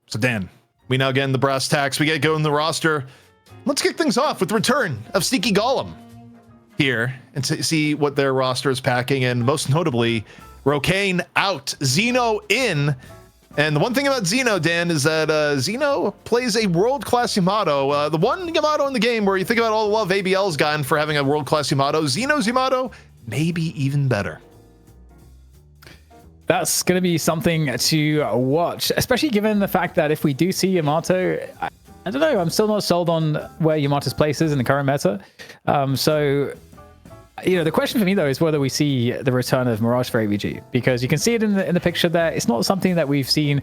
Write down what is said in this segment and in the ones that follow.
So Dan, we now get in the brass tacks. We get going the roster. Let's kick things off with the return of Sneaky Golem here and see what their roster is packing. And most notably, Rokane out, Xeno in. And the one thing about Xeno, Dan, is that Xeno plays a world-class Yamato. The one Yamato in the game where you think about all the love ABL's gotten for having a world-class Yamato. Xeno's Yamato, maybe even better. That's going to be something to watch, especially given the fact that if we do see Yamato, I don't know, I'm still not sold on where Yamato's place is in the current meta. So, you know, the question for me, though, is whether we see the return of Mirage for AVG, because you can see it in the picture there. It's not something that we've seen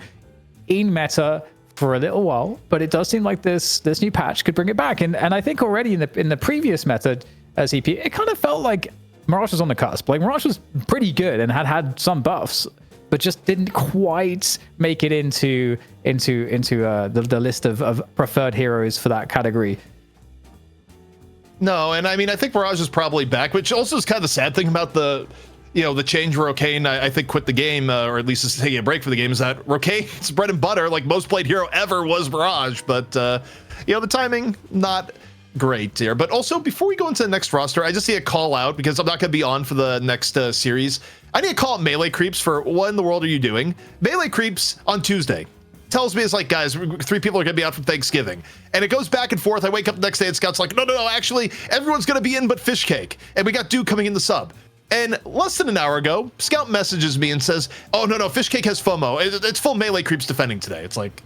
in meta for a little while, but it does seem like this new patch could bring it back. And I think already in the previous meta as EP, it kind of felt like Mirage was on the cusp. Like, Mirage was pretty good and had some buffs, but just didn't quite make it into the list of preferred heroes for that category. No, and I mean, I think Mirage is probably back, which also is kind of the sad thing about the change where Rokane, I think, quit the game, or at least is taking a break for the game, is that Rokane's bread and butter, like most played hero ever, was Mirage. But, the timing, not great here. But also, before we go into the next roster, I just need a call out, because I'm not going to be on for the next series. I need to call out Melee Creeps for what in the world are you doing? Melee Creeps on Tuesday tells me, it's like, guys, 3 people are going to be out for Thanksgiving. And it goes back and forth. I wake up the next day and Scout's like, no, actually, everyone's going to be in but Fishcake. And we got Duke coming in the sub. And less than an hour ago, Scout messages me and says, oh, no, Fishcake has FOMO. It's full Melee Creeps defending today. It's like,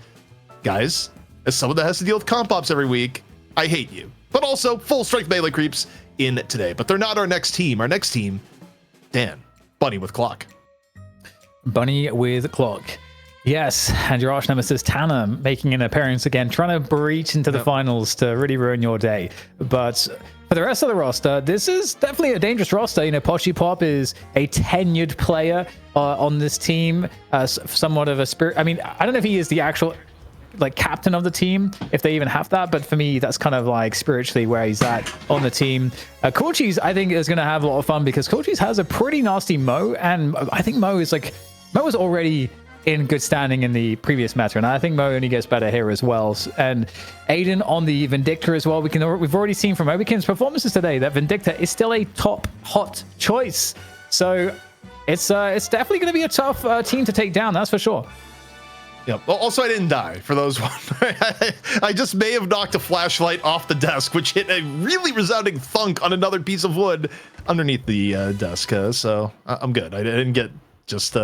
guys, as someone that has to deal with comp ops every week, I hate you. But also, full strength Melee Creeps in today. But they're not our next team. Our next team, Dan, Bunny with Clock. Bunny with Clock. Yes, and your arch nemesis Tanner making an appearance again, trying to breach into the finals to really ruin your day. But for the rest of the roster, this is definitely a dangerous roster. Pochi Pop is a tenured player on this team, somewhat of a spirit. I mean, I don't know if he is the actual captain of the team, if they even have that, but for me, that's kind of like spiritually where he's at on the team. Cochise, I think, is going to have a lot of fun because Cochise has a pretty nasty Mo, and I think Mo was already in good standing in the previous meta, and I think Mo only gets better here as well. And Aiden on the Vindicta as well. We've already seen from Obikin's performances today that Vindicta is still a top hot choice. So it's definitely going to be a tough team to take down, that's for sure. Yep. Well, also, I didn't die for those one. I just may have knocked a flashlight off the desk, which hit a really resounding thunk on another piece of wood underneath the desk. So I'm good. I didn't get just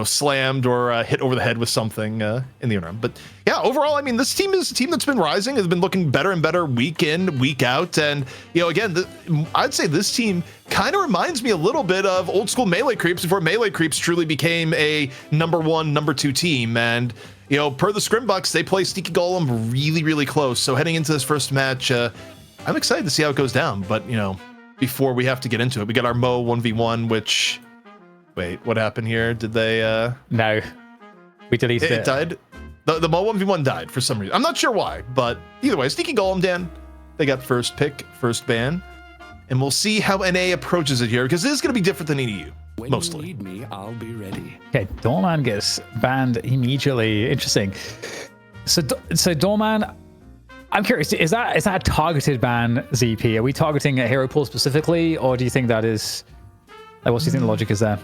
slammed or hit over the head with something in the interim. But yeah, overall, I mean, this team is a team that's been rising, has been looking better and better week in, week out. And again, I'd say this team kind of reminds me a little bit of old school Melee Creeps before Melee Creeps truly became a number 1, number 2 team. And per the Scrimbucks, they play Sneaky Golem really, really close. So heading into this first match, I'm excited to see how it goes down. But before we have to get into it, we got our Mo 1v1, which, wait, what happened here? Did they No, we deleted it. It died. The Mo 1v1 died for some reason. I'm not sure why, but either way, Sneaky Golem, Dan, they got first pick, first ban. And we'll see how NA approaches it here, because this is going to be different than EU, mostly. When you need me, I'll be ready. Okay, Doorman gets banned immediately. Interesting. So Doorman, I'm curious, is that a targeted ban, ZP? Are we targeting a hero pool specifically, or do you think that is... what do you think the logic is there?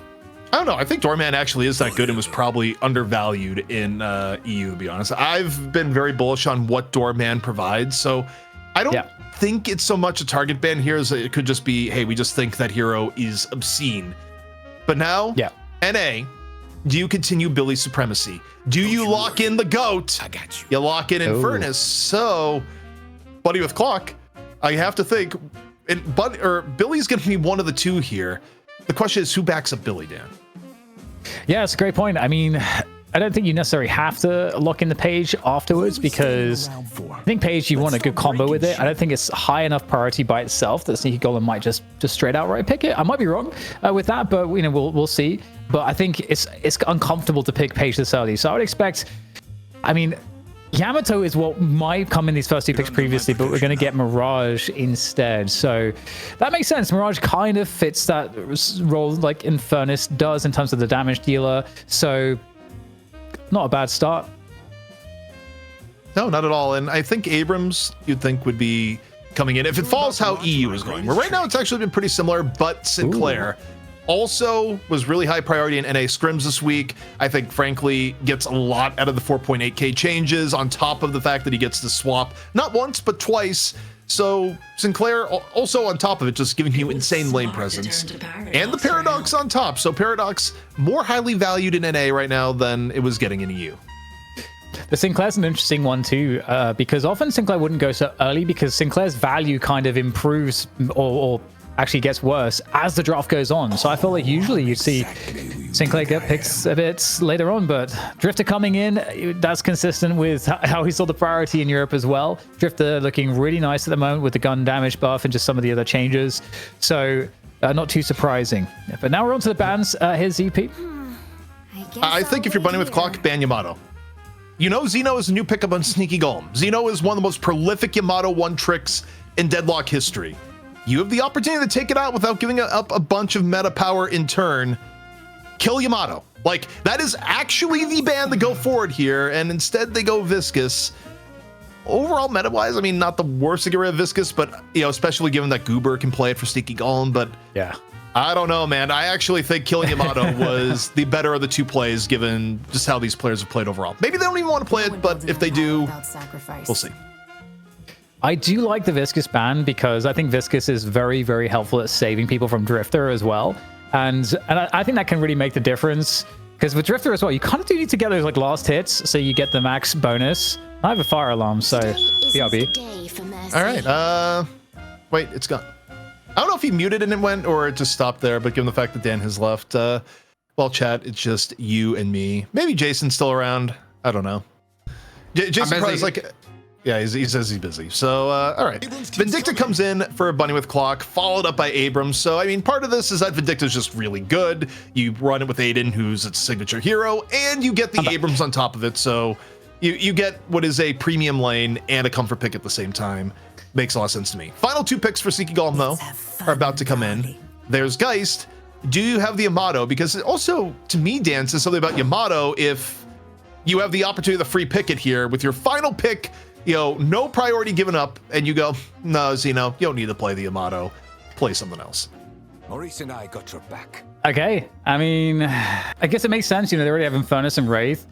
I don't know. I think Doorman actually is that good and was probably undervalued in EU, to be honest. I've been very bullish on what Doorman provides, so I don't think it's so much a target ban here as it could just be, hey, we just think that hero is obscene. But now, NA, do you continue Billy's supremacy? Do you lock in the GOAT? I got you. You lock in Infernus. So, Buddy with Clock, I have to think, Billy's going to be one of the two here. The question is, who backs up Billy, Dan? Yeah, it's a great point. I mean, I don't think you necessarily have to lock in the page afterwards, because I think page, you want a good combo with it. I don't think it's high enough priority by itself that Sneaky Golem might just straight outright pick it. I might be wrong with that, but we'll see. But I think it's uncomfortable to pick page this early. So I would expect, I mean, Yamato is what might come in these first 2 picks previously, but we're going to get Mirage instead. So that makes sense. Mirage kind of fits that role like Infernus does in terms of the damage dealer. So not a bad start. No, not at all. And I think Abrams, you'd think, would be coming in if it follows how EU is going. Where right now it's actually been pretty similar, but Sinclair also was really high priority in NA scrims this week. I think, frankly, gets a lot out of the 4.8K changes on top of the fact that he gets to swap not once, but twice. So Sinclair also on top of it, just giving you insane lane presence. And the Paradox on top. So Paradox more highly valued in NA right now than it was getting in EU. The Sinclair's an interesting one too, because often Sinclair wouldn't go so early because Sinclair's value kind of improves or actually gets worse as the draft goes on. So I feel like usually you'd see Sinclair get picked a bit later on, but Drifter coming in, that's consistent with how he saw the priority in Europe as well. Drifter looking really nice at the moment with the gun damage buff and just some of the other changes. So not too surprising. But now we're on to the bans. Here's EP. I think if you're bunny with clock, ban Yamato. You know Xeno is a new pickup on Sneaky Golem. Xeno is one of the most prolific Yamato 1 tricks in Deadlock history. You have the opportunity to take it out without giving up a bunch of meta power in turn. Kill Yamato. Like, that is actually the ban to go forward here, and instead they go Viscous. Overall, meta-wise, I mean, not the worst to get rid of Viscous, but, you know, especially given that Goober can play it for Sneaky Golem, but yeah. I don't know, man. I actually think killing Yamato was the better of the two plays, given just how these players have played overall. Maybe they don't even want to play it, but if they do, we'll see. I do like the Viscous ban because I think Viscous is very, very helpful at saving people from Drifter as well. And I think that can really make the difference because with Drifter as well, you kind of do need to get those like last hits so you get the max bonus. I have a fire alarm, so BRB. All right. Wait, it's gone. I don't know if he muted and it went or it just stopped there, but given the fact that Dan has left, well, chat, it's just you and me. Maybe Jason's still around. I don't know. Jason probably is like, yeah, he says he's busy. So, all right. Vindicta comes in for a bunny with clock, followed up by Abrams. So, I mean, part of this is that Vindicta's just really good. You run it with Aiden, who's its signature hero, and you get the Abrams on top of it. So you get what is a premium lane and a comfort pick at the same time. Makes a lot of sense to me. Final two picks for Sneaky Golem, though, are about to come in. There's Geist. Do you have the Yamato? Because it also, to me, Dan, says something about Yamato if you have the opportunity to free pick it here with your final pick, you know, no priority given up, and you go, no, Xeno, you don't need to play the Yamato. Play something else. Maurice and I got your back. Okay. I mean, I guess it makes sense. You know, they already have Infernus and Wraith.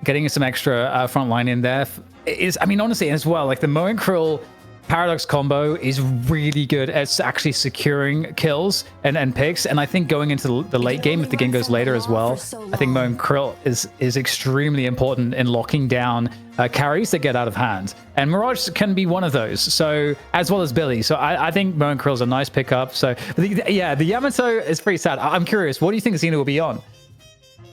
Getting some extra front line in there is, I mean, honestly, as well, like the Moe and Krill Paradox combo is really good at actually securing kills and picks, and I think going into the late game, if the game goes later as well, I think Moe and Krill is extremely important in locking down carries that get out of hand, and Mirage can be one of those, so as well as Billy. So I think Moe and Krill's a nice pickup. So yeah, the Yamato is pretty sad. I'm curious, what do you think Xeno will be on?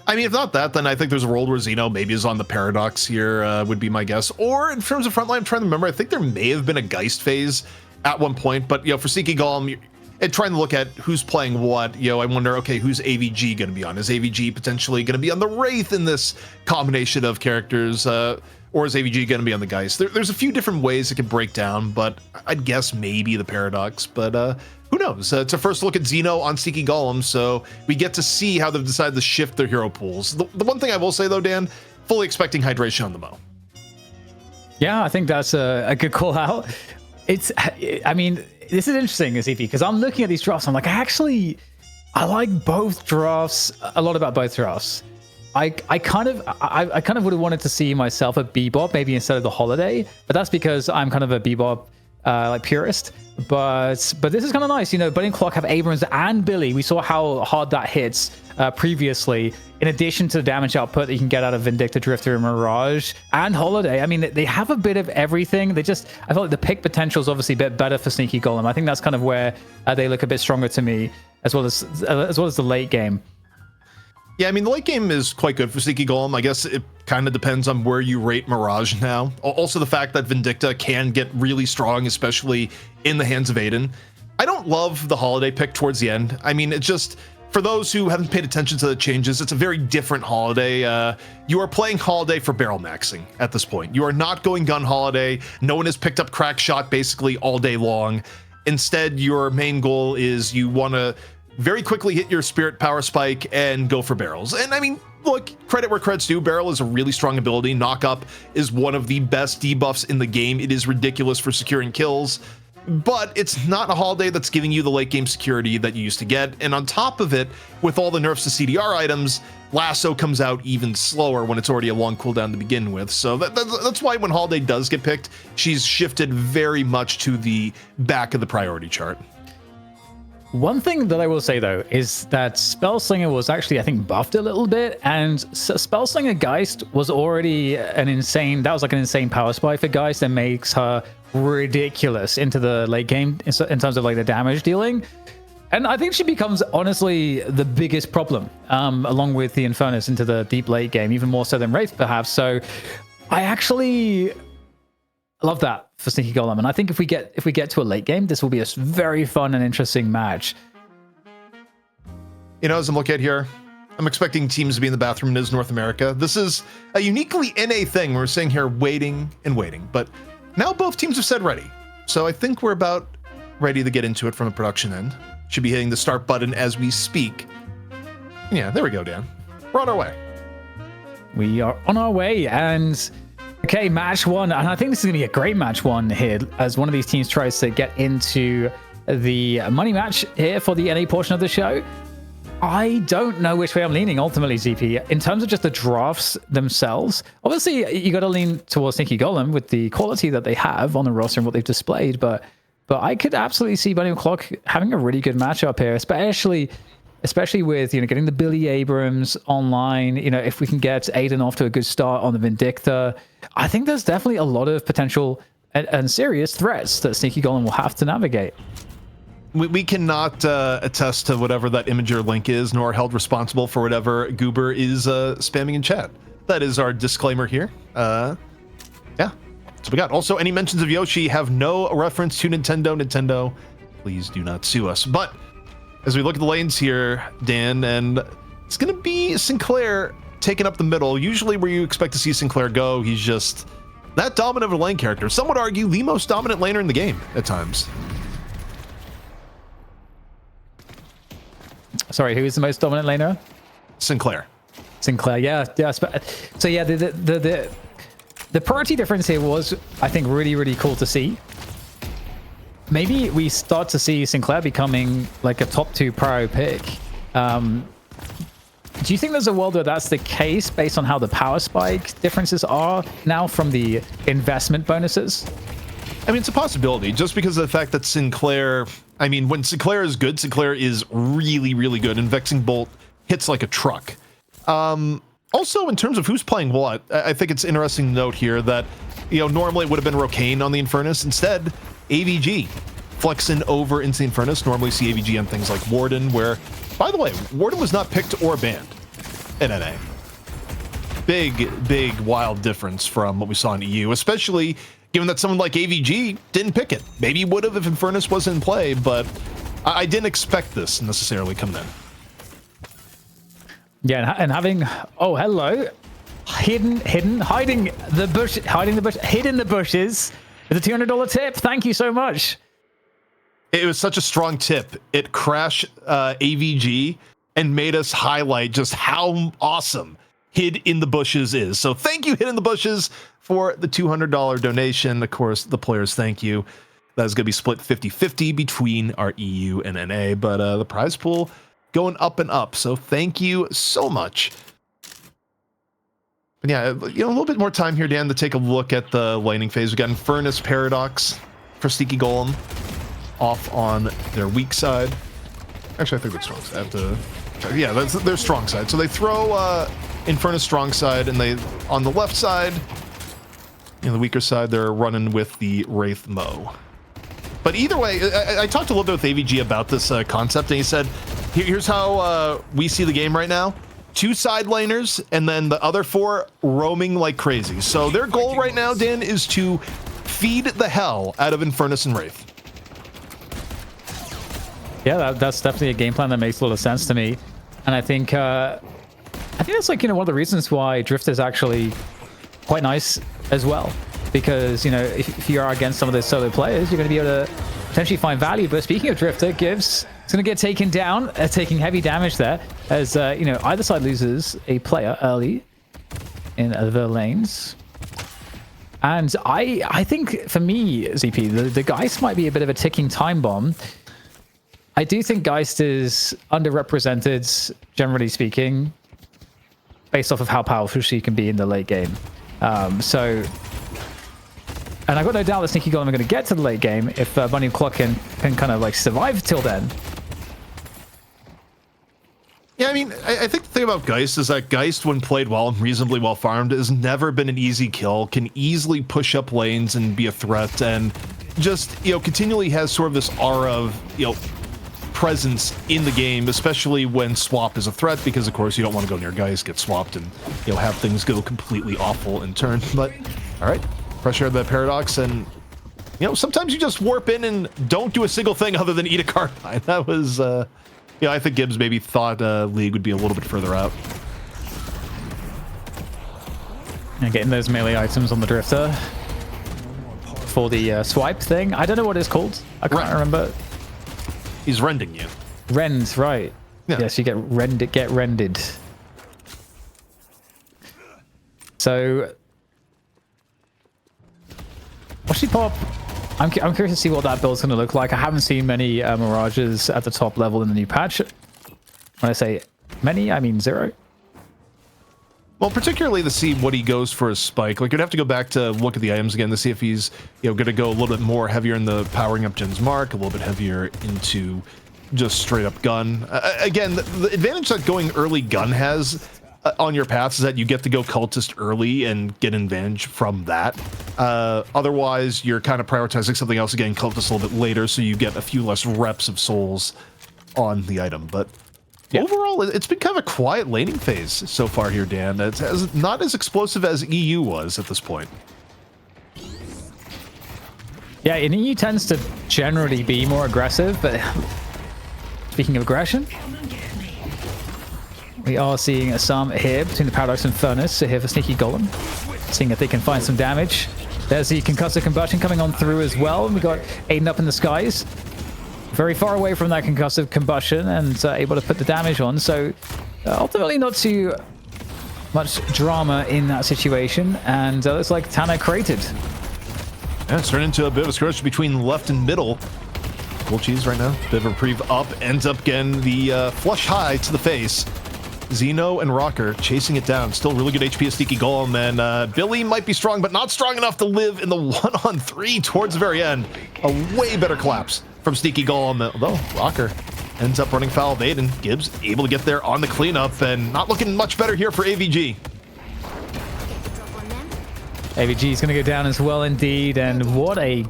I mean, if not that, then I think there's a world where Xeno maybe is on the Paradox here, would be my guess. Or in terms of frontline, I'm trying to remember, I think there may have been a Geist phase at one point, but, you know, for Sneaky Golem, and trying to look at who's playing what, you know, I wonder, okay, who's AVG going to be on? Is AVG potentially going to be on the Wraith in this combination of characters, or is AVG going to be on the Geist? There's a few different ways it could break down, but I'd guess maybe the Paradox, but who knows? It's a first look at Xeno on Sneaky Golem, so we get to see how they've decided to shift their hero pools. The one thing I will say, though, Dan, fully expecting hydration on the Moe. Yeah, I think that's a good call out. I mean, this is interesting, ZP, because I'm looking at these drafts. I'm like, I like both drafts, a lot about both drafts. I kind of would have wanted to see myself a Bebop maybe instead of the Holiday, but that's because I'm kind of a Bebop like purist. But this is kind of nice, you know. Bunny and Clock have Abrams and Billy. We saw how hard that hits previously. In addition to the damage output that you can get out of Vindicta, Drifter, and Mirage, and Holiday. I mean, they have a bit of everything. I feel like the pick potential is obviously a bit better for Sneaky Golem. I think that's kind of where they look a bit stronger to me, as well as the late game. Yeah, I mean, the late game is quite good for Sneaky Golem. I guess it kind of depends on where you rate Mirage now. Also, the fact that Vindicta can get really strong, especially in the hands of Aiden. I don't love the Holiday pick towards the end. I mean, it's just, for those who haven't paid attention to the changes, it's a very different Holiday. You are playing Holiday for barrel maxing at this point. You are not going gun Holiday. No one has picked up crack shot basically all day long. Instead, your main goal is you want to very quickly hit your spirit power spike and go for barrels. And I mean, look, credit where credit's due. Barrel is a really strong ability. Knock Up is one of the best debuffs in the game. It is ridiculous for securing kills, but it's not a holiday that's giving you the late game security that you used to get. And on top of it, with all the nerfs to CDR items, Lasso comes out even slower when it's already a long cooldown to begin with. So that's why when Holiday does get picked, she's shifted very much to the back of the priority chart. One thing that I will say, though, is that Spellslinger was actually, I think, buffed a little bit, and Spellslinger Geist was already an insane power spike for Geist that makes her ridiculous into the late game in terms of like the damage dealing. And I think she becomes, honestly, the biggest problem, along with the Infernus into the deep late game, even more so than Wraith, perhaps. So I actually love that for Sneaky Golem, and I think if we get to a late game, this will be a very fun and interesting match. You know, as I'm looking at here, I'm expecting teams to be in the bathroom in North America. This is a uniquely NA thing. We're sitting here waiting and waiting, but now both teams have said ready. So I think we're about ready to get into it from a production end. Should be hitting the start button as we speak. Yeah, there we go, Dan. We're on our way. We are on our way, and okay, match one. And I think this is going to be a great match one here, as one of these teams tries to get into the money match here for the NA portion of the show. I don't know which way I'm leaning ultimately, ZP. In terms of just the drafts themselves, obviously you got to lean towards Sneaky Golem with the quality that they have on the roster and what they've displayed, but I could absolutely see Bunny Clock having a really good matchup here, especially with, you know, getting the Billy Abrams online. You know, if we can get Aiden off to a good start on the Vindicta, I think there's definitely a lot of potential and serious threats that Sneaky Golem will have to navigate. We cannot attest to whatever that Imager link is, nor held responsible for whatever Goober is spamming in chat. That is our disclaimer here. Yeah, that's what we got. Also, any mentions of Yoshi have no reference to Nintendo. Please do not sue us. But as we look at the lanes here, Dan, and it's going to be Sinclair taking up the middle. Usually where you expect to see Sinclair go, he's just that dominant of a lane character. Some would argue the most dominant laner in the game at times. Sorry, who is the most dominant laner? Sinclair. Yeah. So yeah, the priority difference here was, I think, really cool to see. Maybe we start to see Sinclair becoming like a top 2 prio pick. Do you think there's a world where that's the case based on how the power spike differences are now from the investment bonuses? I mean, it's a possibility, just because of the fact that Sinclair, I mean, when Sinclair is good, Sinclair is really good, and Vexing Bolt hits like a truck. Also, in terms of who's playing what, I think it's interesting to note here that, you know, normally it would have been Rocane on the Infernus. Instead, AVG flexing over into the Infernus. Normally see AVG on things like Warden, where, by the way, Warden was not picked or banned in NA. Big, wild difference from what we saw in EU, especially given that someone like AVG didn't pick it. Maybe he would have if Infernus was in play, but I didn't expect this necessarily coming in. Yeah, and having, oh, hello, hiding the bushes with a $200 tip. Thank you so much. It was such a strong tip. It crashed AVG and made us highlight just how awesome Hid in the Bushes is. So thank you, Hid in the Bushes, for the $200 donation. Of course, the players thank you. That is going to be split 50-50 between our EU and NA, but the prize pool going up and up. So thank you so much. But yeah, you know, a little bit more time here, Dan, to take a look at the laning phase. We got Infernus Paradox for Sneaky Golem off on their weak side. Actually, I think that's strong side. I have to check. Yeah, that's their strong side. So they throw Infernus strong side, and they on the left side, you know, the weaker side, they're running with the Wraith Mo. But either way, I talked a little bit with AVG about this concept, and he said, here's how we see the game right now. 2 side laners, and then the other 4 roaming like crazy. So their goal right now, Dan, is to feed the hell out of Infernus and Wraith. Yeah, that's definitely a game plan that makes a lot of sense to me. And I think that's like, you know, one of the reasons why Drift is actually quite nice as well. Because, you know, if you are against some of those solo players, you're going to be able to potentially find value. But speaking of Drift, it gives It's going to get taken down, taking heavy damage there, as you know, either side loses a player early in the lanes. And I think for me, ZP, the Geist might be a bit of a ticking time bomb. I do think Geist is underrepresented, generally speaking, based off of how powerful she can be in the late game. And I've got no doubt that Sneaky Golem are going to get to the late game if Bunny and Clock can kind of like survive till then. Yeah, I mean, I think the thing about Geist is that Geist, when played well and reasonably well farmed, has never been an easy kill, can easily push up lanes and be a threat, and just, you know, continually has sort of this aura of, you know, presence in the game, especially when swap is a threat, because of course you don't want to go near Geist, get swapped, and, you know, have things go completely awful in turn. But, all right, pressure the Paradox, and, you know, sometimes you just warp in and don't do a single thing other than eat a Carbine. That was, yeah, I think Gibbs maybe thought League would be a little bit further out. And getting those melee items on the Drifter for the swipe thing. I don't know what it's called. I can't remember. He's rending you. Rend, right. Yeah. Yes, you get rended. So, watch she pop? I'm curious to see what that build's going to look like. I haven't seen many Mirages at the top level in the new patch. When I say many, I mean 0. Well, particularly to see what he goes for his spike. Like, you'd have to go back to look at the items again to see if he's, you know, going to go a little bit more heavier in the powering up Jin's Mark, a little bit heavier into just straight up gun. Again, the advantage that going early gun has on your paths is that you get to go cultist early and get an advantage from that. Otherwise, you're kind of prioritizing something else, again, cultist a little bit later, so you get a few less reps of souls on the item. But yeah, overall, it's been kind of a quiet laning phase so far here, Dan. It's not as explosive as EU was at this point. Yeah, and EU tends to generally be more aggressive, but speaking of aggression, we are seeing some here between the Paradox and Furnace. So here for Sneaky Golem, seeing if they can find some damage. There's the Concussive Combustion coming on through as well. And we got Aiden up in the skies, very far away from that Concussive Combustion, and able to put the damage on. So ultimately not too much drama in that situation. And looks like Tana created. Yeah, it's turned into a bit of a skirmish between left and middle. Cool cheese right now. Bit of a reprieve up, ends up getting the flush high to the face. Xeno and Rocker chasing it down. Still really good HP of Sneaky Golem, and Billy might be strong, but not strong enough to live in the 1-on-3 towards the very end. A way better collapse from Sneaky Golem, although Rocker ends up running foul of Aiden. Gibbs able to get there on the cleanup, and not looking much better here for AVG. AVG is going to go down as well indeed, and what a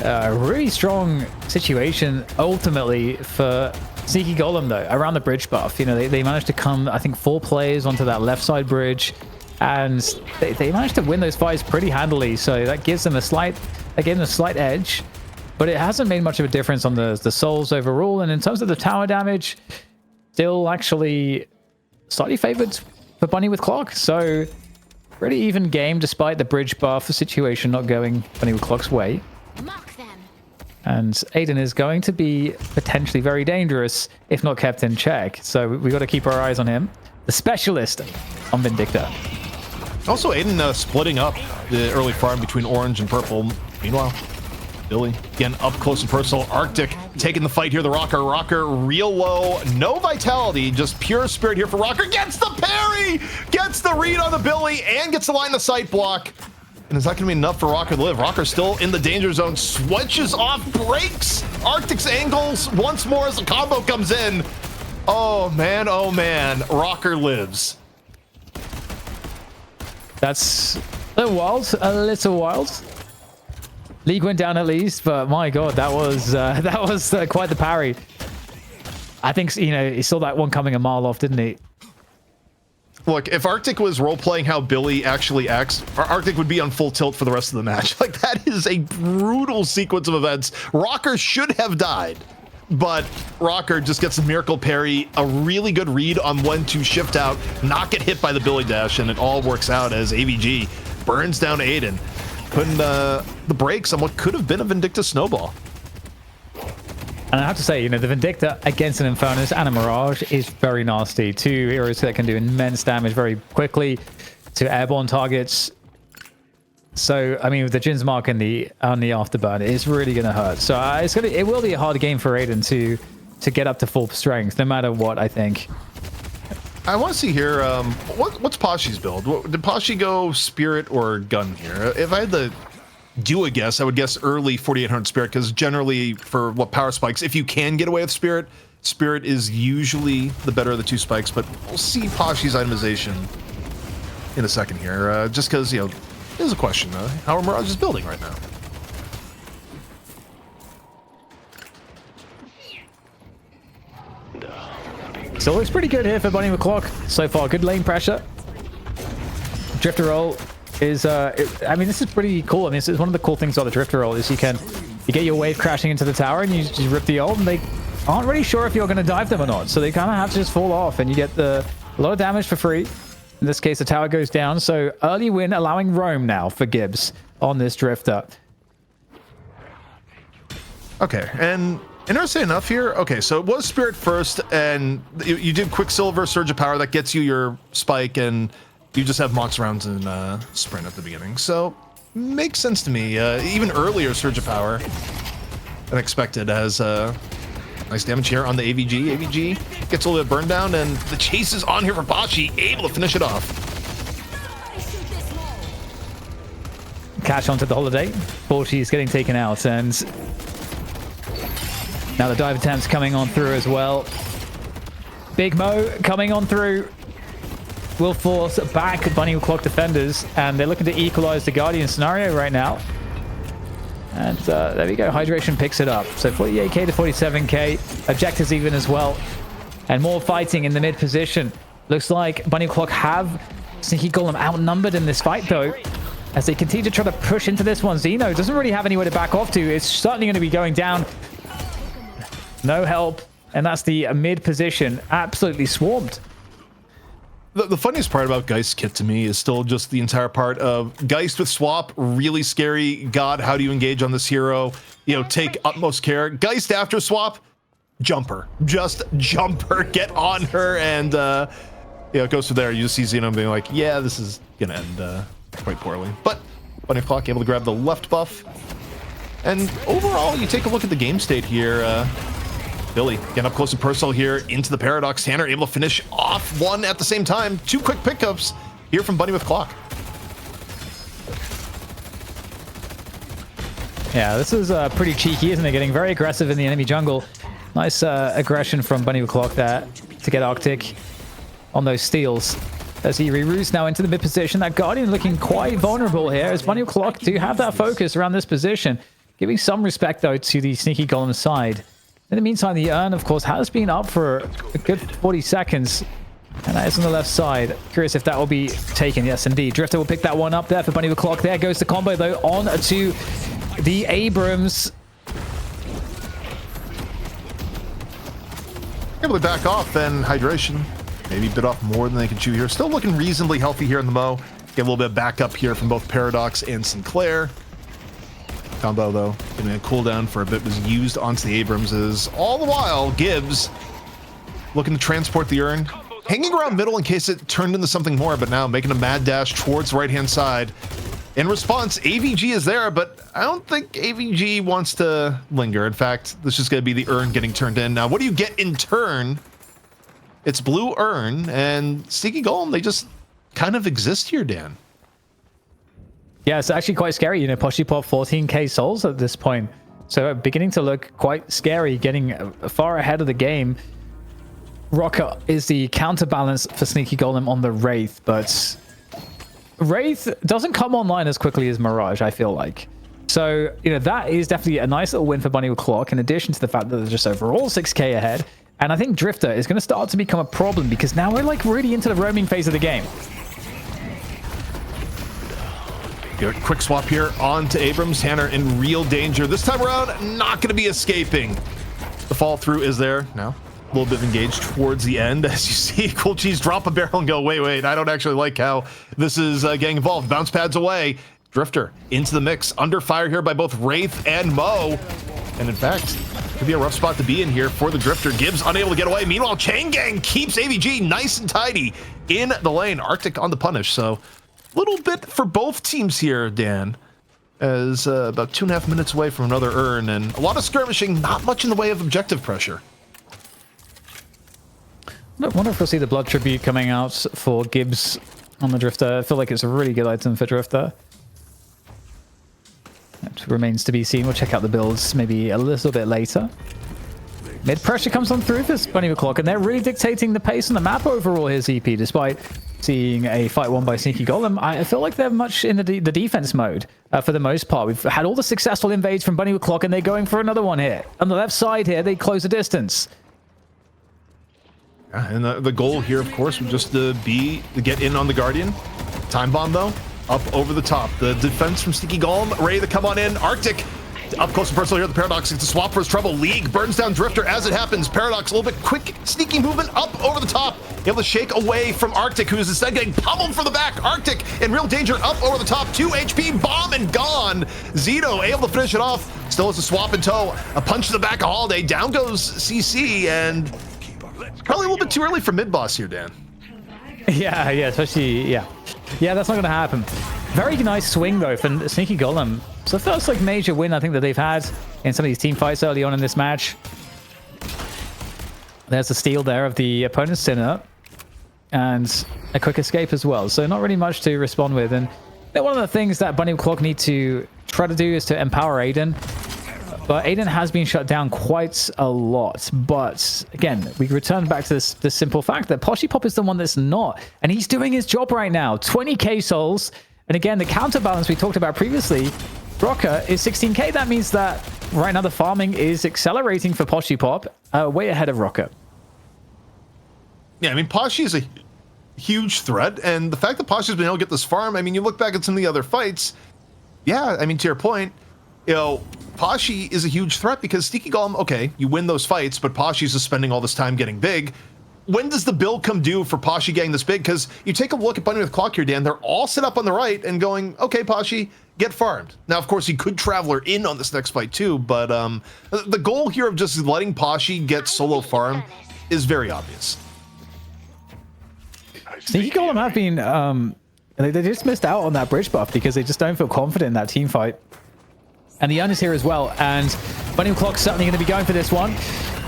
really strong situation ultimately for Sneaky Golem though, around the bridge buff. You know, they managed to come, I think, 4 players onto that left side bridge, and they managed to win those fights pretty handily, so that gives them a slight edge, but it hasn't made much of a difference on the souls overall. And in terms of the tower damage, still actually slightly favored for Bunny with Clock, so pretty even game despite the bridge buff situation not going Bunny with Clock's way. And Aiden is going to be potentially very dangerous if not kept in check. So we got to keep our eyes on him. The specialist on Vindicta. Also, Aiden splitting up the early farm between orange and purple. Meanwhile, Billy, again, up close and personal. Arctic taking the fight here. The Rocker. Rocker real low. No vitality. Just pure spirit here for Rocker. Gets the parry! Gets the read on the Billy and gets the line of sight block. And is that going to be enough for Rocker to live? Rocker still in the danger zone. Switches off, breaks Arctic's angles once more as the combo comes in. Oh, man. Rocker lives. That's a little wild. League went down at least, but my God, that was quite the parry. I think, you know, he saw that one coming a mile off, didn't he? Look, if Arctic was role-playing how Billy actually acts, Arctic would be on full tilt for the rest of the match. Like, that is a brutal sequence of events. Rocker should have died, but Rocker just gets a miracle parry, a really good read on when to shift out, not get hit by the Billy Dash, and it all works out as AVG burns down Aiden, putting the brakes on what could have been a Vindicta snowball. And I have to say, the Vindicta against an Infernus and a Mirage is very nasty. Two heroes that can do immense damage very quickly to airborne targets. So, I mean, with the Jin's Mark on the Afterburn, it's really going to hurt. So it will be a hard game for Raiden to get up to full strength, no matter what, I think. I want to see here, what's Pashi's build? Did Pashi go Spirit or Gun here? If I had to do a guess, I would guess early 4800 Spirit, because generally for power spikes, if you can get away with Spirit is usually the better of the two spikes, but we'll see Pashi's itemization in a second here, just because, there's a question, how are Mirage is building right now? So it looks pretty good here for Bunny McClock so far. Good lane pressure. Drifter roll is, I mean, this is pretty cool. I mean, this is one of the cool things about the Drifter roll is you get your wave crashing into the tower and you just rip the ult, and they aren't really sure if you're going to dive them or not. So they kind of have to just fall off, and you get a lot of damage for free. In this case, the tower goes down. So early win allowing roam now for Gibbs on this Drifter. Okay, and interesting enough here. Okay, so it was Spirit first, and you did Quicksilver, Surge of Power. That gets you your spike, and you just have Mox rounds and Sprint at the beginning. So, makes sense to me. Even earlier Surge of Power than expected, as nice damage here on the AVG. AVG gets a little bit of burn down, and the chase is on here for Bashi, able to finish it off. Cash onto the Holiday. Bashi getting taken out, and now the dive attempts coming on through as well. Big Mo coming on through will force back Bunny McClock defenders, and they're looking to equalize the Guardian scenario right now. And there we go. Hydration picks it up. So 48k to 47k. Objectives even as well. And more fighting in the mid position. Looks like Bunny McClock have Sneaky Golem outnumbered in this fight, though, as they continue to try to push into this one. Xeno doesn't really have anywhere to back off to. It's certainly going to be going down. No help. And that's the mid position. Absolutely swarmed. The funniest part about Geist's kit to me is still just the entire part of Geist with swap, really scary. God, how do you engage on this hero? Take utmost care. Geist after swap, jumper. Just jumper. Get on her, and it goes from there. You just see Xeno being like, yeah, this is gonna end quite poorly. But Bunny McClock able to grab the left buff. And overall, you take a look at the game state here. Billy getting up close and personal here into the Paradox. Tanner able to finish off one at the same time. Two quick pickups here from Bunny with Clock. Yeah, this is pretty cheeky, isn't it? Getting very aggressive in the enemy jungle. Nice aggression from Bunny with Clock there to get Arctic on those steals. As he reroutes now into the mid position. That Guardian looking quite vulnerable here, as Bunny with Clock do have that focus around this position. Giving some respect, though, to the Sneaky Golem side. In the meantime, the urn, of course, has been up for a good 40 seconds. And that is on the left side. Curious if that will be taken. Yes, indeed. Drifter will pick that one up there for Bunny with Clock. There goes the combo, though, on to the Abrams. Able to back off, and Hydration maybe bit off more than they can chew here. Still looking reasonably healthy here in the Mo. Get a little bit of backup here from both Paradox and Sinclair. Combo, though, getting a cooldown for a bit was used onto the Abramses. All the while, Gibbs looking to transport the urn, hanging around middle in case it turned into something more, but now making a mad dash towards the right-hand side. In response, AVG is there, but I don't think AVG wants to linger. In fact, this is going to be the urn getting turned in. Now, what do you get in turn? It's blue urn, and Sneaky Golem, they just kind of exist here, Dan. Yeah, it's actually quite scary. Poshi popped 14k souls at this point. So beginning to look quite scary, getting far ahead of the game. Rocker is the counterbalance for Sneaky Golem on the Wraith, but Wraith doesn't come online as quickly as Mirage, I feel like. So, that is definitely a nice little win for Bunny with Clock, in addition to the fact that they're just overall 6k ahead. And I think Drifter is going to start to become a problem, because now we're really into the roaming phase of the game. Quick swap here on to Abrams. Tanner in real danger. This time around, not going to be escaping. The fall through is there now. A little bit of engaged towards the end, as you see Cool Cheese drop a barrel and go, wait, I don't actually like how this is getting involved. Bounce pads away. Drifter into the mix. Under fire here by both Wraith and Mo. And in fact, could be a rough spot to be in here for the Drifter. Gibbs unable to get away. Meanwhile, Chain Gang keeps AVG nice and tidy in the lane. Arctic on the punish, so a little bit for both teams here, Dan. As about 2.5 minutes away from another urn, and a lot of skirmishing, not much in the way of objective pressure. I wonder if we'll see the Blood Tribute coming out for Gibbs on the Drifter. I feel like it's a really good item for Drifter. It remains to be seen. We'll check out the builds maybe a little bit later. Mid pressure comes on through for Bunny O'Clock, and they're really dictating the pace on the map overall here, ZP, despite seeing a fight won by Sneaky Golem. I feel like they're much in the defense mode for the most part. We've had all the successful invades from Bunny O'Clock, and they're going for another one here. On the left side here, they close the distance. Yeah, and the goal here, of course, would just be to get in on the Guardian. Time bomb, though, up over the top. The defense from Sneaky Golem, ready to come on in. Arctic, up close and personal here. The Paradox gets a swap for his trouble. League burns down Drifter as it happens. Paradox, a little bit quick, sneaky movement up over the top. Able to shake away from Arctic, who's instead getting pummeled from the back. Arctic in real danger up over the top. 2 HP, bomb and gone. Zito able to finish it off. Still has a swap in tow. A punch to the back of Holiday. Down goes CC, and probably a little bit too early for mid-boss here, Dan. Yeah, especially, yeah, that's not going to happen. Very nice swing, though, from Sneaky Golem. So the first, like, major win I think that they've had in some of these team fights early on in this match. There's the steal there of the opponent's Sinner, and a quick escape as well. So not really much to respond with. And one of the things that Bunny O'Clock need to try to do is to empower Aiden. But Aiden has been shut down quite a lot. But again, we return back to this simple fact that Poshy Pop is the one that's not. And he's doing his job right now. 20k souls. And again, the counterbalance we talked about previously, Rocker is 16k. That means that right now the farming is accelerating for Poshy Pop, way ahead of Rocker. Yeah, I mean, Poshy is a huge threat. And the fact that Poshy's been able to get this farm, I mean, you look back at some of the other fights. Yeah, I mean, to your point, you know, Poshy is a huge threat because Sneaky Golem, okay, you win those fights, but Poshy's just spending all this time getting big. When does the build come due for Poshy getting this big? Because you take a look at Bunny with Clock here, Dan, they're all set up on the right and going, okay, Poshy, get farmed. Now, of course, he could Traveler in on this next fight too, but the goal here of just letting Poshy get solo farm is very obvious. Sneaky Golem have been, they just missed out on that bridge buff because they just don't feel confident in that team fight. And the Urn is here as well, and Bunny Clock's certainly going to be going for this one.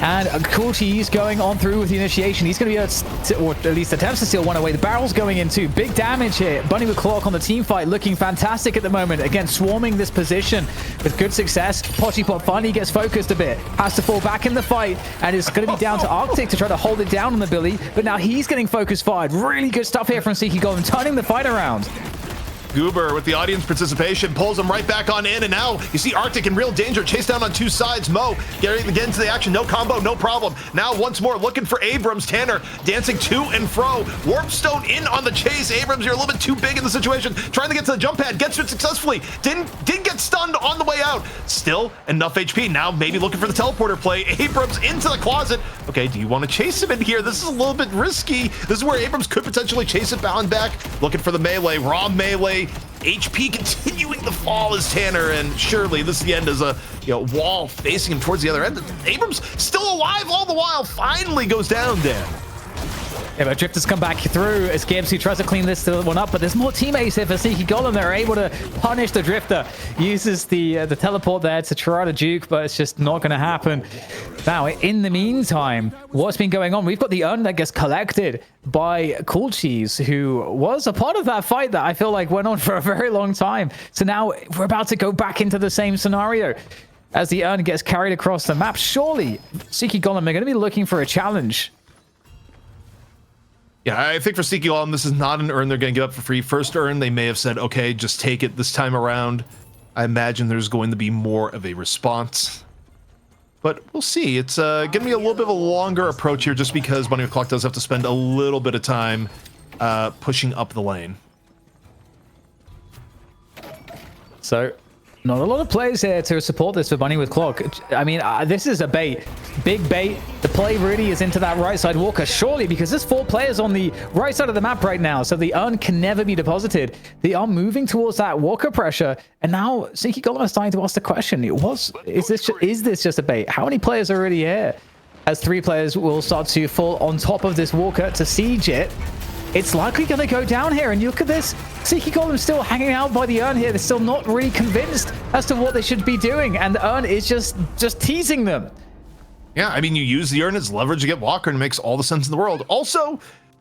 And Cool Cheese going on through with the initiation. He's going to be able to, or at least attempts to steal one away. The barrel's going in too. Big damage here. Bunny Clock on the team fight looking fantastic at the moment. Again, swarming this position with good success. Poshy Pop finally gets focused a bit. Has to fall back in the fight, and it's going to be down to Arctic to try to hold it down on the Billy. But now he's getting focus fired. Really good stuff here from Sneaky Golem, turning the fight around. Goober with the audience participation pulls him right back on in, and now you see Arctic in real danger, chased down on two sides. Mo getting again into the action, no combo, no problem. Now once more looking for Abrams. Tanner dancing to and fro. Warpstone in on the chase. Abrams, you're a little bit too big in the situation, trying to get to the jump pad, gets to it successfully. Did get stunned on the way out. Still enough HP. Now maybe looking for the teleporter play. Abrams into the closet. Okay, do you want to chase him in here? This is a little bit risky. This is where Abrams could potentially chase it bound back. Looking for the melee, raw melee. HP continuing the fall as Tanner, and surely this is the end as a wall facing him towards the other end. Abrams still alive all the while, finally goes down, Dan. Yeah, but Drifters come back through as Gibbs, who tries to clean this one up, but there's more teammates here for Sneaky Golem. They're able to punish the Drifter. Uses the teleport there to try to juke, but it's just not going to happen. Now, in the meantime, what's been going on? We've got the urn that gets collected by Cool Cheese, who was a part of that fight that I feel like went on for a very long time. So now we're about to go back into the same scenario as the urn gets carried across the map. Surely, Sneaky Golem are going to be looking for a challenge. Yeah, I think for Sneaky Golem, this is not an urn they're going to give up for free. First urn, they may have said, okay, just take it this time around. I imagine there's going to be more of a response. But we'll see. It's going to be a little bit of a longer approach here just because Bunny O'Clock does have to spend a little bit of time pushing up the lane. So, not a lot of plays here to support this for Bunny with Clock. I mean, this is a bait. big bait. The play really is into that right side walker, surely, because there's 4 players on the right side of the map right now, so the urn can never be deposited. They are moving towards that walker pressure, and now Sneaky Golem is starting to ask the question, is this just a bait? How many players are already here? As 3 players will start to fall on top of this walker to siege it. It's likely going to go down here, and you look at this. Sneaky Golem still hanging out by the urn here. They're still not really convinced as to what they should be doing, and the urn is just teasing them. Yeah, I mean, you use the urn as leverage to get Walker, and it makes all the sense in the world. Also,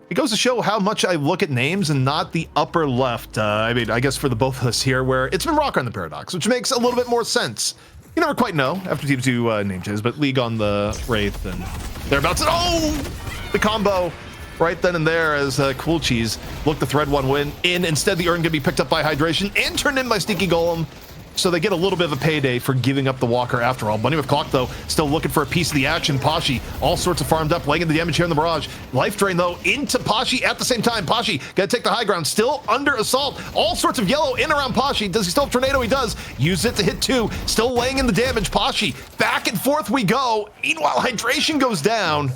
it goes to show how much I look at names and not the upper left. I mean, I guess for the both of us here, where it's been Rock on the Paradox, which makes a little bit more sense. You never quite know after teams do name changes, but League on the Wraith, and they're about to... Oh! The combo right then and there as Cool Cheese looked to thread one win in. Instead, the urn gonna be picked up by Hydration and turned in by Sneaky Golem. So they get a little bit of a payday for giving up the Walker after all. Bunny with Clock, though, still looking for a piece of the action. Pashy, all sorts of farmed up, laying in the damage here in the Barrage. Life Drain, though, into Pashy at the same time. Pashy gotta take the high ground, still under assault. All sorts of yellow in around Pashy. Does he still have Tornado? He does. Use it to hit 2. Still laying in the damage. Pashy, back and forth we go. Meanwhile, Hydration goes down.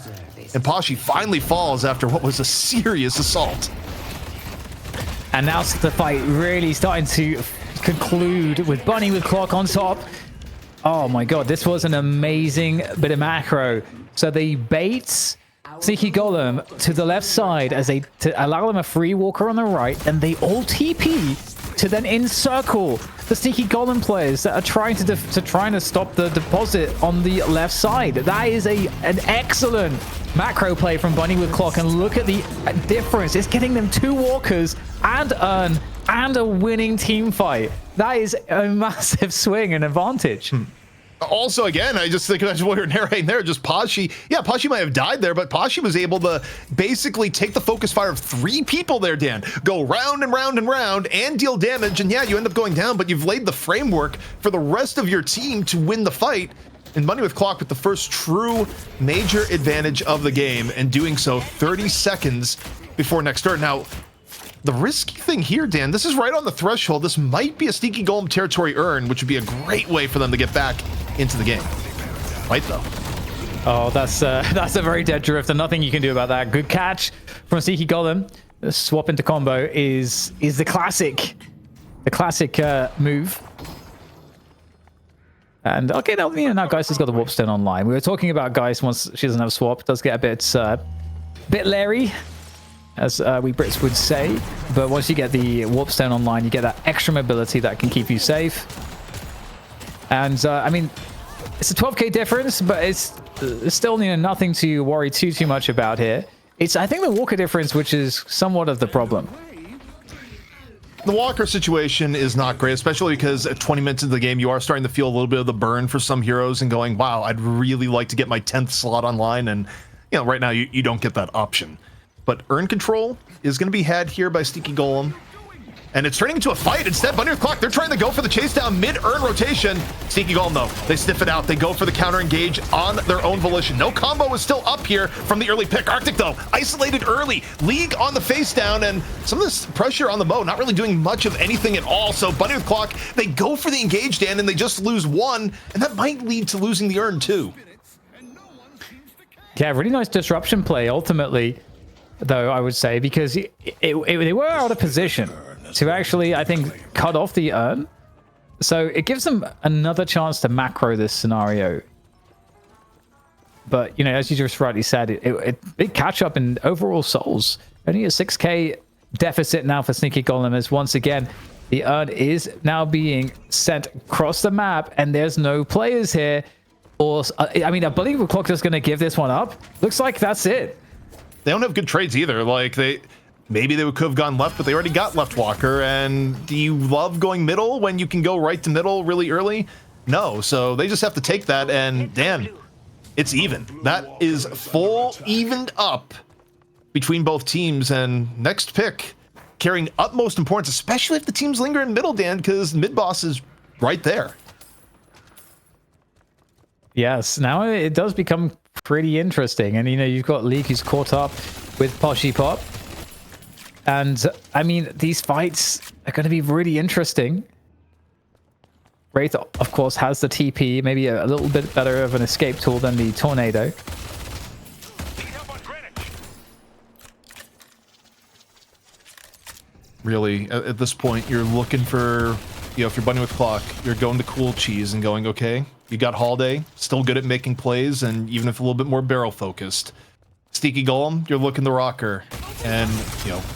And Pashy finally falls after what was a serious assault. And now the fight really starting to conclude with Bunny with Clock on top. Oh my god, this was an amazing bit of macro. So they bait Sneaky Golem to the left side as they allow them a free walker on the right, and they all TP to then encircle the Sneaky Golem players that are trying to stop the deposit on the left side. That is an excellent macro play from Bunny with Clock, and look at the difference. It's getting them 2 walkers and urn and a winning team fight. That is a massive swing and advantage. Also, again, I just think that's what you're narrating there. Just Pashy. Yeah, Pashy might have died there, but Pashy was able to basically take the focus fire of 3 people there, Dan. Go round and round and round and deal damage. And yeah, you end up going down, but you've laid the framework for the rest of your team to win the fight. And Bunny with Clock with the first true major advantage of the game, and doing so 30 seconds before next turn. Now, the risky thing here, Dan, this is right on the threshold. This might be a Sneaky Golem territory urn, which would be a great way for them to get back into the game. Fight, though. Oh, that's a very dead drift, and nothing you can do about that. Good catch from Sneaky Golem. The swap into combo is the classic move. And okay, now, you know, now Geist has got the Warpstone online. We were talking about Geist once she doesn't have swap. It does get a bit leery, as we Brits would say. But once you get the Warpstone online, you get that extra mobility that can keep you safe. And I mean, it's a 12k difference, but it's still, you know, nothing to worry too much about here. It's, I think, the Walker difference which is somewhat of the problem. The Walker situation is not great, especially because at 20 minutes into the game, you are starting to feel a little bit of the burn for some heroes and going, wow, I'd really like to get my 10th slot online. And, you know, right now you don't get that option. But urn control is going to be had here by Sneaky Golem. And it's turning into a fight. Instead, Bunny with Clock, they're trying to go for the chase down mid-urn rotation. Sneaky Golem, though, they sniff it out. They go for the counter engage on their own volition. No combo is still up here from the early pick. Arctic, though, isolated early. League on the face down, and some of this pressure on the bow, not really doing much of anything at all. So Bunny with Clock, they go for the engage, Dan, and they just lose 1, and that might lead to losing the urn, too. Yeah, really nice disruption play, ultimately, though, I would say, because they were out of position to actually, I think, cut off the urn. So it gives them another chance to macro this scenario. But, you know, as you just rightly said, big catch up in overall souls. Only a 6k deficit now for Sneaky Golem, as once again, the urn is now being sent across the map, and there's no players here. Or, I mean, I believe the Clock is going to give this one up. Looks like that's it. They don't have good trades either. Like, maybe they could have gone left, but they already got left Walker. And do you love going middle when you can go right to middle really early? No, so they just have to take that, and damn, it's even. That is full evened up between both teams, and next pick carrying utmost importance, especially if the teams linger in middle, Dan, because mid-boss is right there. Yes, now it does become pretty interesting. And, you know, you've got League who's caught up with Poshy Pop. And, I mean, these fights are going to be really interesting. Wraith, of course, has the TP, maybe a little bit better of an escape tool than the Tornado. Really, at this point, you're looking for, if you're Bunny with Clock, you're going to Cool Cheese and going, okay, you got Holiday, still good at making plays, and even if a little bit more barrel focused. Sneaky Golem, you're looking the Rocker, and,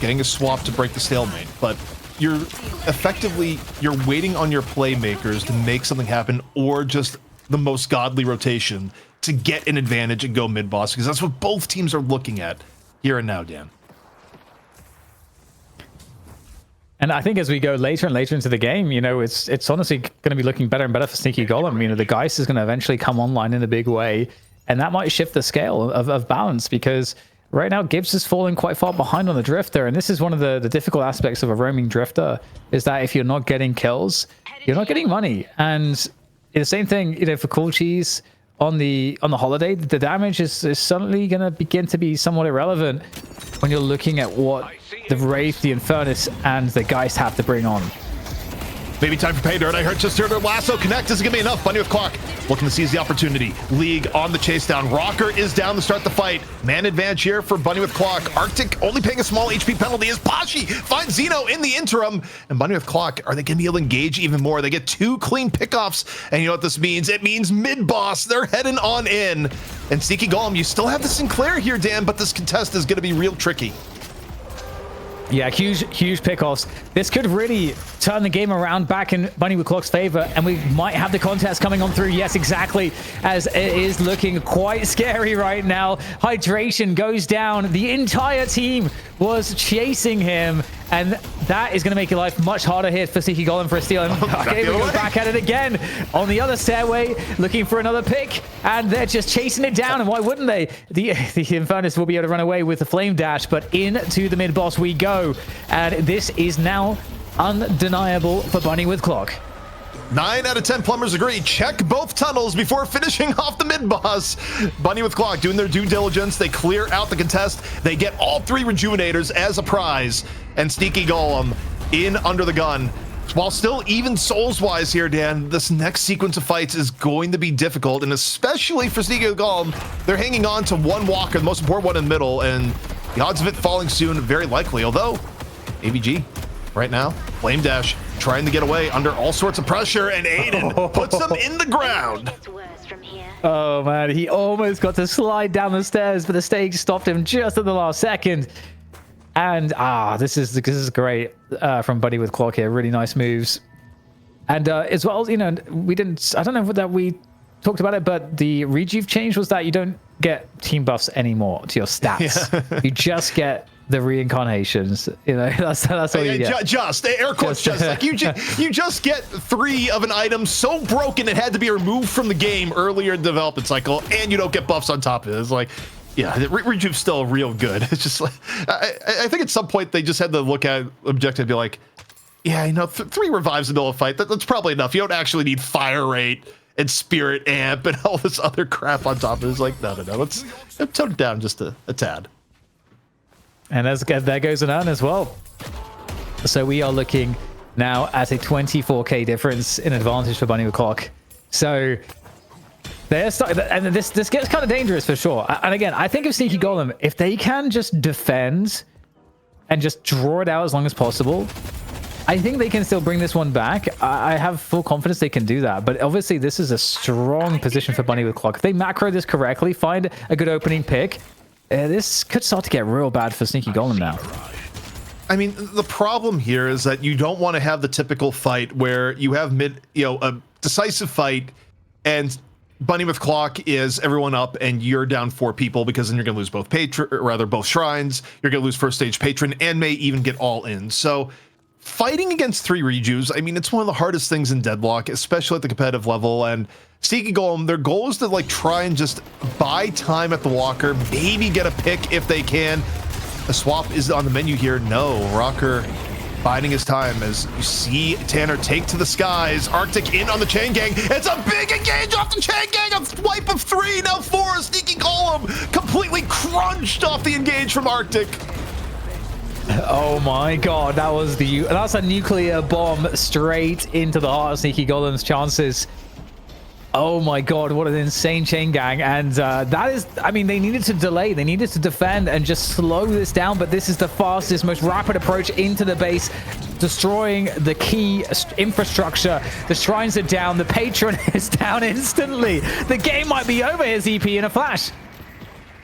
getting a swap to break the stalemate. But you're effectively, you're waiting on your playmakers to make something happen, or just the most godly rotation to get an advantage and go mid-boss, because that's what both teams are looking at here and now, Dan. And I think as we go later and later into the game, it's honestly going to be looking better and better for Sneaky Golem. The Geist is going to eventually come online in a big way, and that might shift the scale of balance, because right now Gibbs is falling quite far behind on the Drifter, and this is one of the difficult aspects of a roaming Drifter, is that if you're not getting kills, you're not getting money. And the same thing, for Cool Cheese on the Holiday, the damage is suddenly going to begin to be somewhat irrelevant when you're looking at what the Wraith, the Infernus, and the Geist have to bring on. Maybe time for pay dirt. I heard just heard her lasso connect. Is it gonna be enough? Bunny with Clock looking to seize the opportunity. League on the chase down. Rocker is down to start the fight. Man advantage here for Bunny with Clock. Arctic only paying a small HP penalty as Pashi finds Xeno in the interim. And Bunny with Clock, are they gonna be able to engage even more? They get 2 clean pickoffs. And you know what this means? It means mid-boss. They're heading on in. And Sneaky Golem, you still have the Sinclair here, Dan, but this contest is gonna be real tricky. Yeah, huge pickoffs. This could really turn the game around back in Bunny with Clock's favor, and we might have the contest coming on through. Yes, exactly, as it is looking quite scary right now. Hydration goes down. The entire team was chasing him, and that is going to make your life much harder here for Sneaky Golem for a steal. And okay, we go back at it again on the other stairway, looking for another pick, and they're just chasing it down. And why wouldn't they? The Infernus will be able to run away with the Flame Dash, but into the mid-boss we go. And this is now undeniable for Bunny with Clock. 9 out of 10 plumbers agree. Check both tunnels before finishing off the mid-boss. Bunny with Clock doing their due diligence. They clear out the contest. They get all 3 rejuvenators as a prize. And Sneaky Golem in under the gun. While still even souls-wise here, Dan, this next sequence of fights is going to be difficult. And especially for Sneaky Golem, they're hanging on to one walker, the most important one in the middle. And the odds of it falling soon, very likely. Although, AVG, right now, Flame Dash trying to get away under all sorts of pressure, and Aiden puts them in the ground. Oh man, he almost got to slide down the stairs, but the stage stopped him just at the last second. And this is great from Bunny with Clock here. Really nice moves. And as well, I don't know that we talked about it, but the rejuve change was that you don't get team buffs anymore to your stats. Yeah. You just get the reincarnations. That's all you get. Just air quotes. Just like you just get 3 of an item so broken it had to be removed from the game earlier in the development cycle, and you don't get buffs on top of it. It's like, yeah, rejuve's still real good. It's just like, I think at some point they just had to look at objective and be like, yeah, 3 revives in the middle of a fight. That's probably enough. You don't actually need fire rate and spirit amp and all this other crap on top of it. It's like, no. Let's tone it down just a tad. And there goes an urn as well. So we are looking now at a 24k difference in advantage for Bunny with Clock. So they're starting, and this gets kind of dangerous for sure. And again, I think of Sneaky Golem, if they can just defend and just draw it out as long as possible, I think they can still bring this one back. I have full confidence they can do that. But obviously, this is a strong position for Bunny with Clock. If they macro this correctly, find a good opening pick, this could start to get real bad for Sneaky Golem now. I mean, the problem here is that you don't want to have the typical fight where you have a decisive fight, and Bunny with Clock is everyone up and you're down 4 people, because then you're going to lose both shrines. You're going to lose first stage patron and may even get all in. So fighting against 3 rejuves, I mean, it's one of the hardest things in Deadlock, especially at the competitive level. And Sneaky Golem, their goal is to try and just buy time at the walker, maybe get a pick if they can. A swap is on the menu here. No, Rocker biding his time as you see Tanner take to the skies. Arctic in on the chain gang. It's a big engage off the chain gang. A wipe of 3, now 4. Sneaky Golem completely crunched off the engage from Arctic. Oh my god, that's a nuclear bomb straight into the heart of Sneaky Golem's chances. Oh my god, what an insane chain gang. And that is, I mean, they needed to delay, they needed to defend and just slow this down, but this is the fastest, most rapid approach into the base, destroying the key infrastructure. The shrines are down, the patron is down instantly. The game might be over here, ZP, in a flash.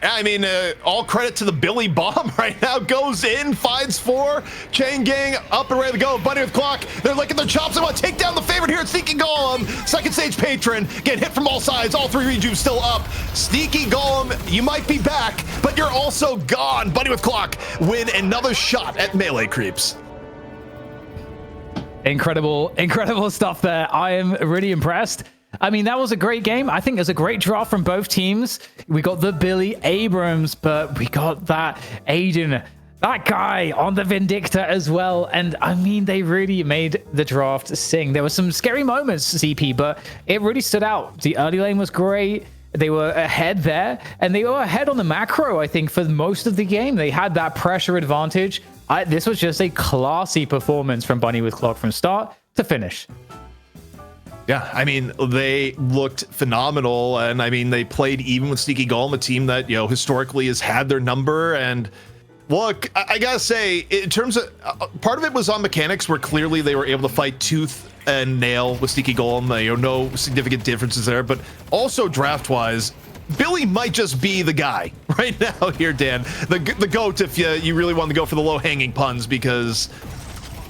I mean, all credit to the Billy bomb right now. Goes in, finds 4. Chain gang up and ready to go. Bunny with clock. They're licking their chops. They want to take down the favorite here at Sneaky Golem. Second stage patron. Get hit from all sides. All 3 rejuves still up. Sneaky Golem, you might be back, but you're also gone. Bunny with clock win another shot at melee creeps. Incredible stuff there. I am really impressed. I mean, that was a great game. I think it was a great draft from both teams. We got the Billy Abrams, but we got that Aiden, that guy on the Vindicta as well. And I mean, they really made the draft sing. There were some scary moments, CP, but it really stood out. The early lane was great. They were ahead there, and they were ahead on the macro, I think, for most of the game. They had that pressure advantage. This was just a classy performance from Bunny with Clock from start to finish. Yeah, I mean, they looked phenomenal, and I mean, they played even with Sneaky Golem, a team that, you know, historically has had their number. And look, I gotta say, in terms of part of it was on mechanics, where clearly they were able to fight tooth and nail with Sneaky Golem. You know, no significant differences there, but also draft-wise, Billy might just be the guy right now here, Dan. The GOAT if you really want to go for the low-hanging puns, because,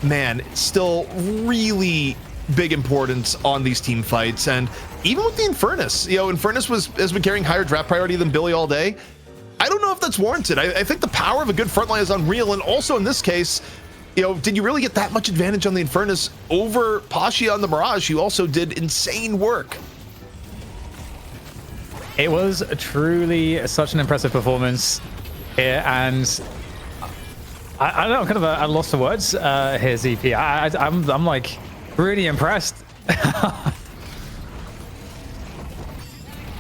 man, it's still really big importance on these team fights. And even with the Infernus, you know, Infernus has been carrying higher draft priority than Billy all day. I don't know if that's warranted. I think the power of a good frontline is unreal. And also in this case, you know, did you really get that much advantage on the Infernus over Pasha on the Mirage, who also did insane work? It was truly such an impressive performance here, and I don't know, kind of a loss for words here, ZP. I'm like really impressed.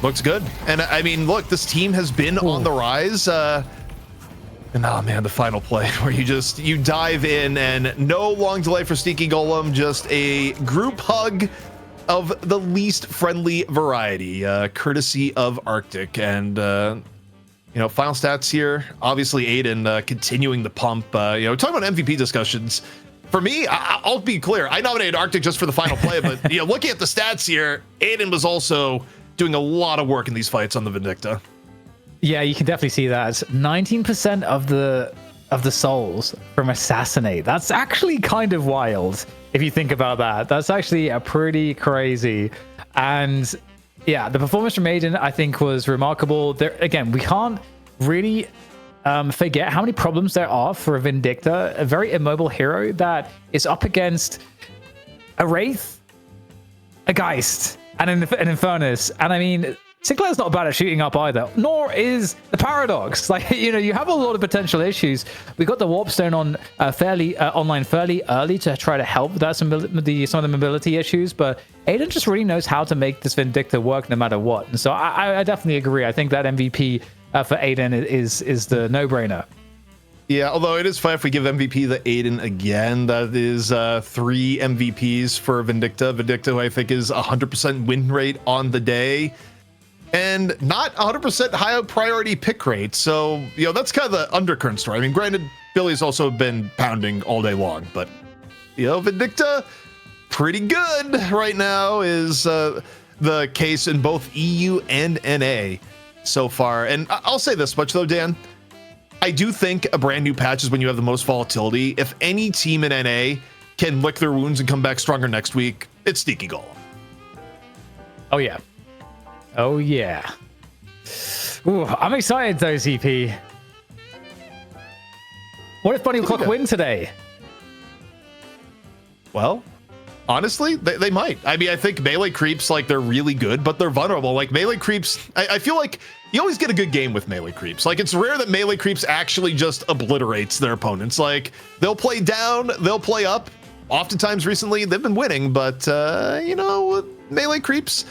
Looks good. And I mean, look, this team has been on the rise. And oh man, the final play where you dive in, and no long delay for Sneaky Golem, just a group hug of the least friendly variety, courtesy of Arctic. And you know, final stats here, obviously Aiden continuing the pump. You know, talking about MVP discussions, for me, I'll be clear, I nominated Arctic just for the final play, but you know, looking at the stats here, Aiden was also doing a lot of work in these fights on the Vindicta. Yeah, you can definitely see that. 19% of the souls from Assassinate. That's actually kind of wild if you think about that. That's actually a pretty crazy. And yeah, the performance from Aiden, I think, was remarkable. There again, we can't really forget how many problems there are for a Vindicta, a very immobile hero that is up against a Wraith, a Geist, and an Infernus. And I mean, Sinclair's not bad at shooting up either, nor is the Paradox. Like, you know, you have a lot of potential issues. We got the Warpstone on online fairly early to try to help that some of the mobility issues, but Aiden just really knows how to make this Vindicta work no matter what. And so I definitely agree. I think that MVP for Aiden is the no-brainer. Yeah, although it is fine if we give MVP to Aiden again. That is 3 MVPs for Vindicta. Vindicta, who I think is 100% win rate on the day, and not 100% high priority pick rate. So, you know, that's kind of the undercurrent story. I mean, granted, Billy's also been pounding all day long, but, you know, Vindicta, pretty good right now is the case in both EU and NA so far. And I'll say this much, though, Dan. I do think a brand new patch is when you have the most volatility. If any team in NA can lick their wounds and come back stronger next week, it's Sneaky Golem. Oh, yeah. Oh, yeah. Ooh, I'm excited, though, ZP. What if Bunny Clock win today? Well, honestly, they might. I mean, I think melee creeps, like, they're really good, but they're vulnerable. Like, melee creeps, I feel like you always get a good game with melee creeps. Like, it's rare that melee creeps actually just obliterates their opponents. Like, they'll play down, they'll play up. Oftentimes recently, they've been winning, but, you know, melee creeps,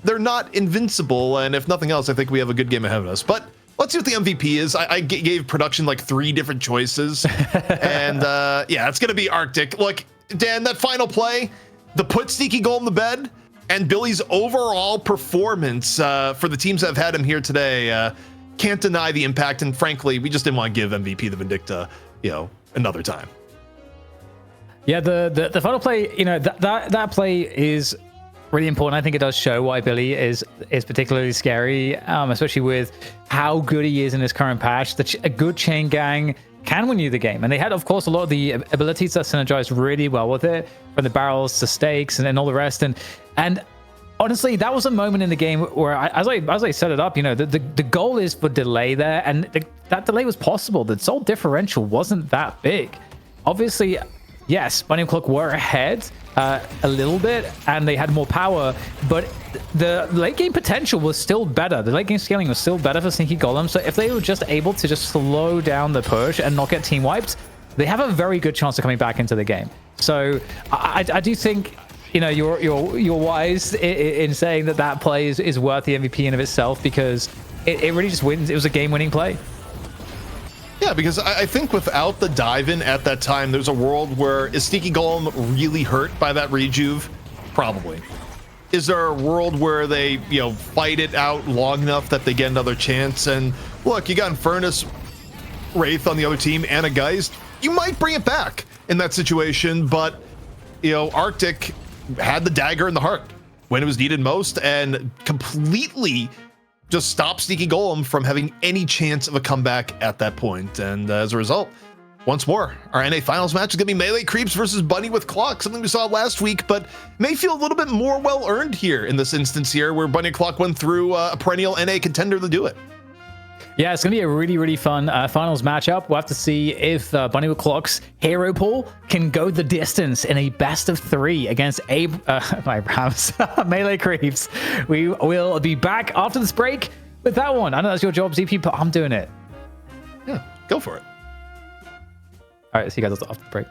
they're not invincible. And if nothing else, I think we have a good game ahead of us. But let's see what the MVP is. I gave production like 3 different choices. And yeah, it's going to be Arctic. Look, Dan, that final play, the put Sneaky Golem to bed, and Billy's overall performance for the teams that have had him here today, can't deny the impact. And frankly, we just didn't want to give MVP the Vindicta, another time. Yeah, the final play, that play is really important. I think it does show why Billy is particularly scary, especially with how good he is in this current patch. A good chain gang can win you the game, and they had, of course, a lot of the abilities that synergized really well with it, from the barrels to stakes and all the rest. And honestly, that was a moment in the game where, as I set it up, the goal is for delay there, and that delay was possible. The soul differential wasn't that big. Obviously, yes, Bunny and Clock were ahead a little bit, and they had more power, but the late game potential was still better. The late game scaling was still better for Sneaky Golem. So if they were just able to just slow down the push and not get team wiped, they have a very good chance of coming back into the game. So I do think, you're wise in saying that play is worth the MVP in of itself, because it really just wins. It was a game-winning play. Yeah, because I think without the dive-in at that time, there's a world where is Sneaky Golem really hurt by that rejuve? Probably. Is there a world where they, fight it out long enough that they get another chance? And look, you got Infernus, Wraith on the other team, and a Geist. You might bring it back in that situation, but, Arctic had the dagger in the heart when it was needed most, and completely just stop Sneaky Golem from having any chance of a comeback at that point. And as a result, once more, our NA Finals match is going to be Melee Creeps versus Bunny with Clock, something we saw last week, but may feel a little bit more well-earned here in this instance here, where Bunny and Clock went through a perennial NA contender to do it. Yeah, it's going to be a really, really fun finals matchup. We'll have to see if Bunny with Clock's hero pool can go the distance in a best of 3 against Abraham's Melee Creeps. We will be back after this break with that one. I know that's your job, ZP, but I'm doing it. Yeah, go for it. All right, see you guys after the break.